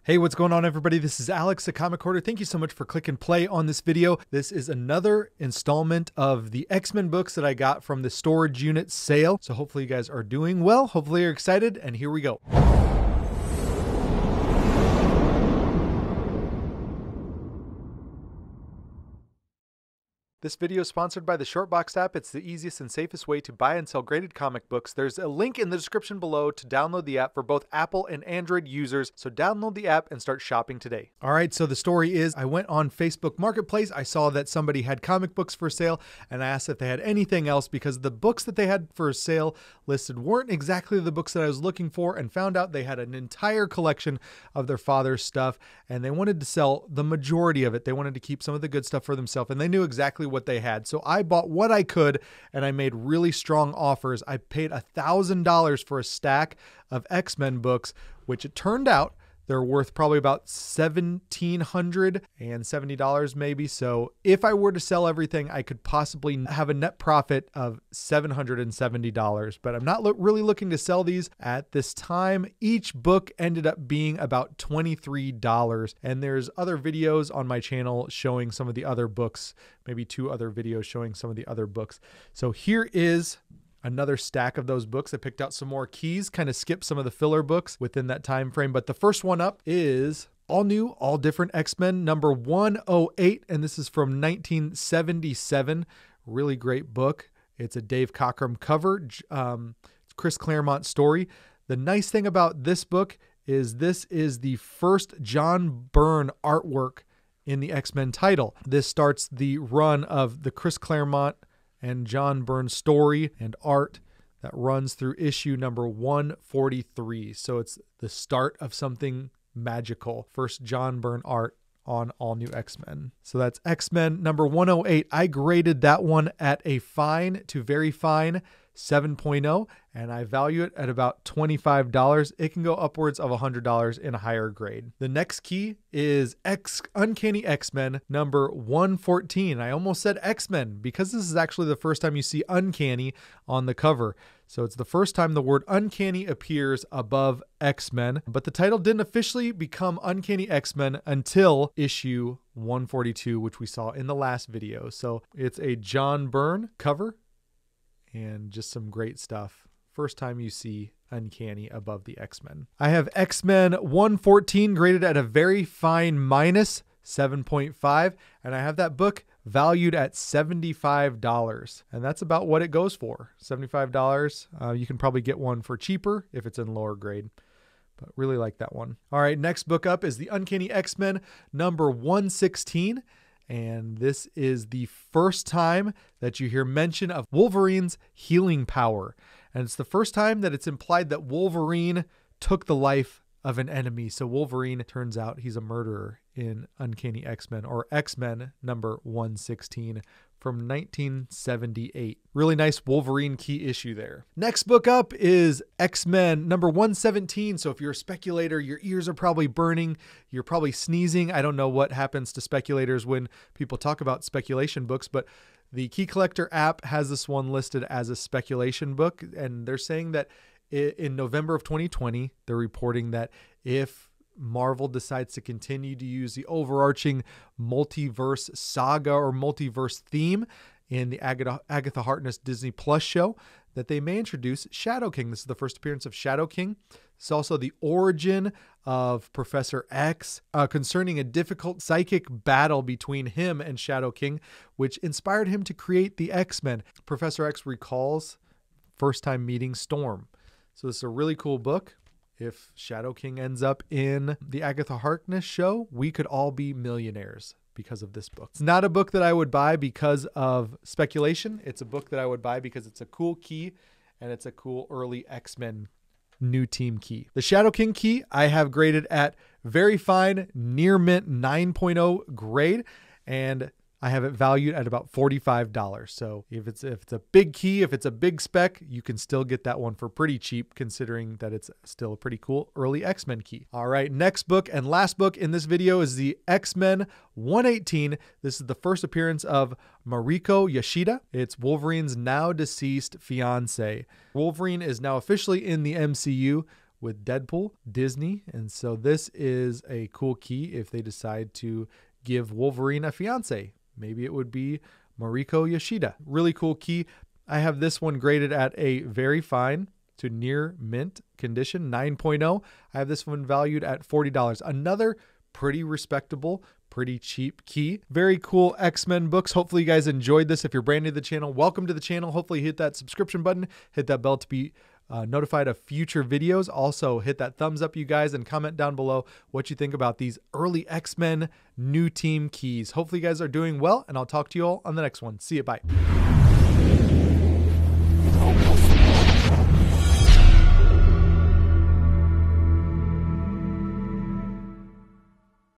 Hey, what's going on, everybody? This is Alex, the Comic Hoarder. Thank you so much for clicking play on this video. This is another installment of the X-Men books that I got from the storage unit sale. So hopefully you guys are doing well. Hopefully you're excited, and here we go. This video is sponsored by the Shortbox app. It's the easiest and safest way to buy and sell graded comic books. There's a link in the description below to download the app for both Apple and Android users. So download the app and start shopping today. All right, so the story is I went on Facebook Marketplace. I saw that somebody had comic books for sale, and I asked if they had anything else because the books that they had for sale listed weren't exactly the books that I was looking for, and found out they had an entire collection of their father's stuff, and they wanted to sell the majority of it. They wanted to keep some of the good stuff for themselves, and they knew exactly what they had. So I bought what I could, and I made really strong offers. I paid $1,000 for a stack of X-Men books, which it turned out they're worth probably about $1,770 maybe. So if I were to sell everything, I could possibly have a net profit of $770, but I'm not really looking to sell these at this time. Each book ended up being about $23, and there's other videos on my channel showing some of the other books, maybe 2 other videos showing some of the other books. So here is another stack of those books. I picked out some more keys, kind of skipped some of the filler books within that time frame. But the first one up is All New, All Different X-Men number 108, and this is from 1977. Really great book. It's a Dave Cockrum cover. It's Chris Claremont's story. The nice thing about this book is this is the first John Byrne artwork in the X-Men title. This starts the run of the Chris Claremont and John Byrne story and art that runs through issue number 143. So it's the start of something magical. First John Byrne art on All New X-Men. So that's X-Men number 108. I graded that one at a fine to very fine 7.0, and I value it at about $25. It can go upwards of $100 in a higher grade. The next key is Uncanny X-Men number 114. I almost said X-Men because this is actually the first time you see Uncanny on the cover. So it's the first time the word Uncanny appears above X-Men, but the title didn't officially become Uncanny X-Men until issue 142, which we saw in the last video. So it's a John Byrne cover and just some great stuff. First time you see Uncanny above the X-Men. I have X-Men 114 graded at a very fine minus 7.5, and I have that book valued at $75, and that's about what it goes for. $75. You can probably get one for cheaper if it's in lower grade, but really like that one. All right, next book up is the Uncanny X-Men number 116. And this is the first time that you hear mention of Wolverine's healing power. And it's the first time that it's implied that Wolverine took the life of an enemy. So Wolverine, turns out he's a murderer in Uncanny X-Men, or X-Men number 116 from 1978. Really nice Wolverine key issue there. Next book up is X-Men number 117. So if you're a speculator, your ears are probably burning. You're probably sneezing. I don't know what happens to speculators when people talk about speculation books, but the Key Collector app has this one listed as a speculation book. And they're saying that in November of 2020, they're reporting that if Marvel decides to continue to use the overarching multiverse saga or multiverse theme in the Agatha Harkness Disney Plus show, that they may introduce Shadow King. This is the first appearance of Shadow King. It's also the origin of Professor X concerning a difficult psychic battle between him and Shadow King, which inspired him to create the X-Men. Professor X recalls first time meeting Storm. So this is a really cool book. If Shadow King ends up in the Agatha Harkness show, we could all be millionaires because of this book. It's not a book that I would buy because of speculation. It's a book that I would buy because it's a cool key and it's a cool early X-Men new team key. The Shadow King key I have graded at very fine, near mint 9.0 grade, and I have it valued at about $45. So if it's a big key, if it's a big spec, you can still get that one for pretty cheap, considering that it's still a pretty cool early X-Men key. All right, next book and last book in this video is the X-Men 118. This is the first appearance of Mariko Yashida. It's Wolverine's now deceased fiance. Wolverine is now officially in the MCU with Deadpool, Disney. And so this is a cool key if they decide to give Wolverine a fiance. Maybe it would be Mariko Yoshida. Really cool key. I have this one graded at a very fine to near mint condition, 9.0. I have this one valued at $40. Another pretty respectable, pretty cheap key. Very cool X-Men books. Hopefully you guys enjoyed this. If you're brand new to the channel, welcome to the channel. Hopefully hit that subscription button, hit that bell to be notified of future videos. Also hit that thumbs up, you guys, and comment down below what you think about these early X-Men new team keys. Hopefully you guys are doing well, and I'll talk to you all on the next one. See you. Bye.